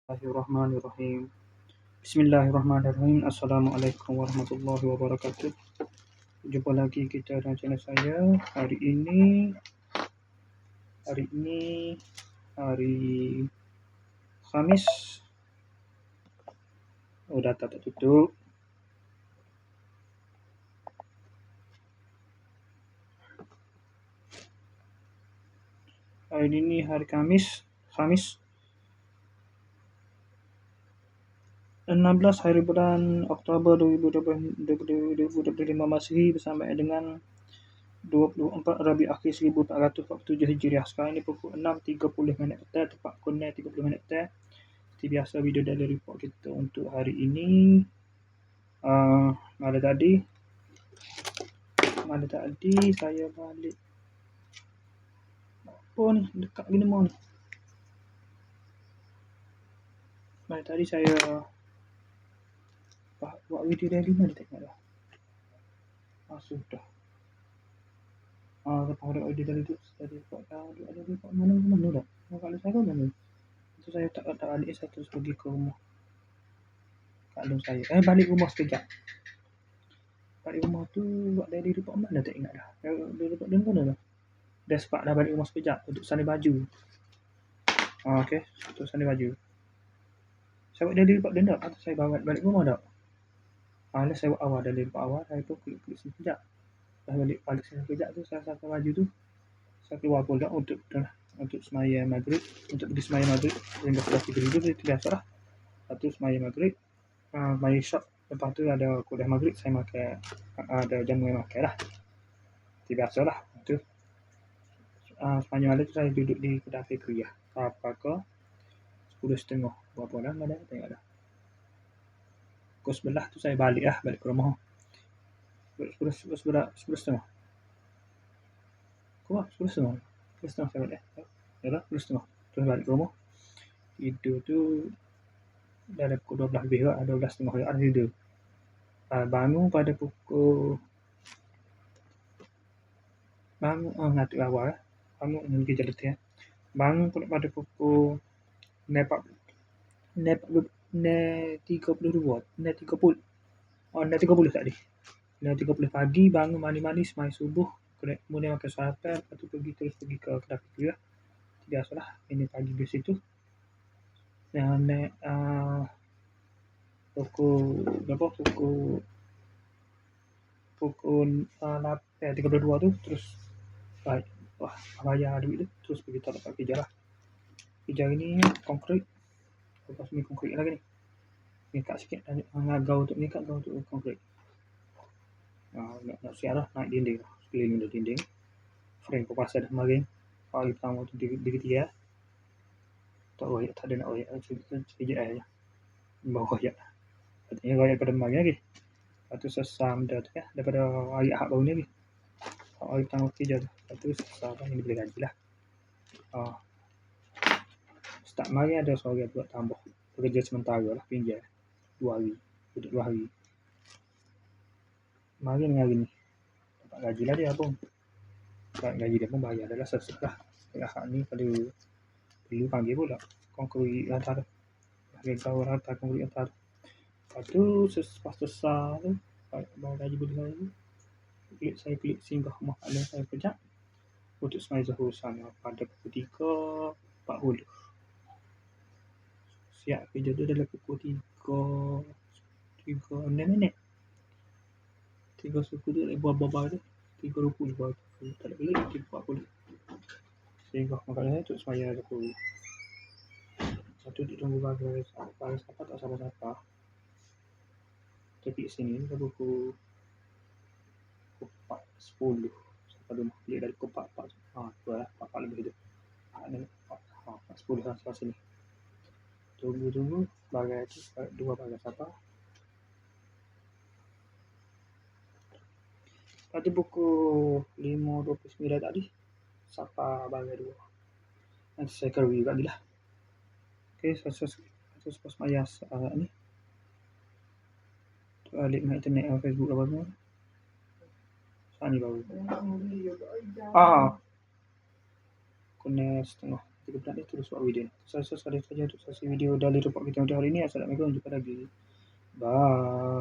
Bismillahirrahmanirrahim. Bismillahirrahmanirrahim. Assalamualaikum warahmatullahi wabarakatuh. Jumpa lagi kita dengan channel saya. Hari ini hari Khamis. Oh, data tak tutup. Hari ini hari Khamis 16 hari bulan Oktober 2025 Masehi bersama dengan 24 Rabiul Akhir 1447 Hijriah. Sekarang ini pukul 6.30 minit petang, tepat pukul 30 minit petang. Seperti biasa, video daily report kita untuk hari ini. Malam tadi saya balik apa ni, dekat gini mau ni. Malam tadi saya buat video daily mana tak ingat dah. Sudah. Lepas ada video daily tu saya buat ada report mana dah. Kalau saya mana. Itu saya tak balik, saya terus pergi ke rumah. Kalau saya balik rumah sekejap. Balik rumah tu buat daily report mana tak ingat dah. Daily report dia mana dah. Dah sempat dah balik rumah sekejap untuk salin baju. Okey, untuk salin baju. Saya buat daily report dia tak atau saya bawa balik rumah tak? Saya buat awal daily report awal, saya tu klik sekejap. Dah balik sekejap tu saya sapu baju tu. Saya keluar pula untuk sembahyang maghrib, untuk pergi sembahyang maghrib. Hingga sudah tidur itu biasalah. Lepas tu sembahyang maghrib, main shop. Lepas tu ada kuliah maghrib, saya makan, ada jamu yang makan lah. Itu biasalah. Tu sembahyang maghrib tu saya duduk di kedai fikriyah. Apa ke 10.30. Berapa dah ada tengok dah. Pukul 11 tu saya balik ke rumah. 10.30. Kau 10.30. 10.30 saya balik. Ya, 10.30. Terus balik ke rumah. Tidur tu dah ada pukul 12 lebih lah. 12.30 ada tidur. Bangun pada pukul ngatuk awal lah. Bangun pergi jalan letih. Bangun pada pukul 30 tadi. 30 pagi bangun mandi semai subuh, kemudian makan sarapan, lepas tu pergi ke kedai fikriyah. Biasalah ini pagi di situ. Dan pukul 8.32 tu terus bayar duit tu, terus pergi tempat kerja lah. Kerja ini konkret. Lepas ni konkret lagi ni. Nikat sikit gau untuk konkret. Nak siap lah, naik dinding lah. Sekeliling dah dinding. Frame perpasal dah maring. Hari pertama tu di ketiga. Tak ada nak royak. Sekejap aja. Bawa royak. Katanya royak pada maring lagi. Lepas tu sesam dah tu ya. Daripada hari Ahad baru ni lagi. Hari pertama kerja tu. Lepas tu sesam ini boleh gaji lah. Start maring ada seorang buat tambah. Pekerja sementara lah, pinjam 2 hari. Duduk 2 hari. Maring dengan hari ni. Dapat gaji lah dia pun. Dapat gaji dia pun bayar dah lah selesai lah. Ahad ni perlu panggil pula. Konkret hantar. Panggil kau hantar konkret hantar. Lepas tu selesai tu. Bayar gaji boleh saya klik singgah rumah Pak Long saya kejap. Untuk semai Zuhur sana pada pukul 3.40. Siap kerja tu dalam pukul 3.6 minit. 3 suku tu buat tu 3.20 buat tu tak ada balik 3.40 sehingga makan saya untuk semaya aku. Satu duduk tunggu bagai siapa tak siapa tapi sini dah pukul 4.10 sampai rumah balik dari pukul 4 tu lah 4 lebih tu 4.10 sampai sini tunggu bagai tu 2 bagai siapa. Tadi pukul 5.29 tadi siapa bagai 2 nanti saya kerja lagi lah. Okay, terus pas mayas ni alik dengan internet Facebook apa semua saat ni baru kena setengah Jika benar itu suatu video. Saya saja untuk sesi video dari report kita untuk hari ini. Assalamualaikum, jumpa lagi. Bye.